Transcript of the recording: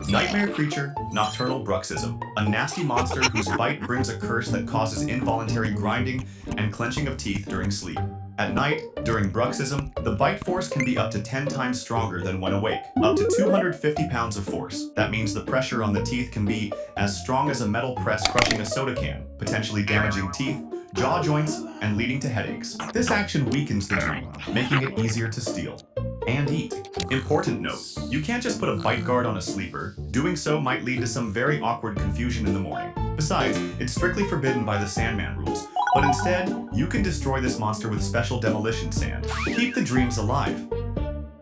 Nightmare creature, Nocturnal Bruxism, a nasty monster whose bite brings a curse that causes involuntary grinding and clenching of teeth during sleep. At night, during bruxism, the bite force can be up to 10 times stronger than when awake, up to 250 pounds of force. That means the pressure on the teeth can be as strong as a metal press crushing a soda can, potentially damaging teeth, jaw joints, and leading to headaches. This action weakens the dream, making it easier to steal and eat. Important note, you can't just put a bite guard on a sleeper. Doing so might lead to some very awkward confusion in the morning. Besides, it's strictly forbidden by the Sandman rules, but instead, you can destroy this monster with special demolition sand. Keep the dreams alive.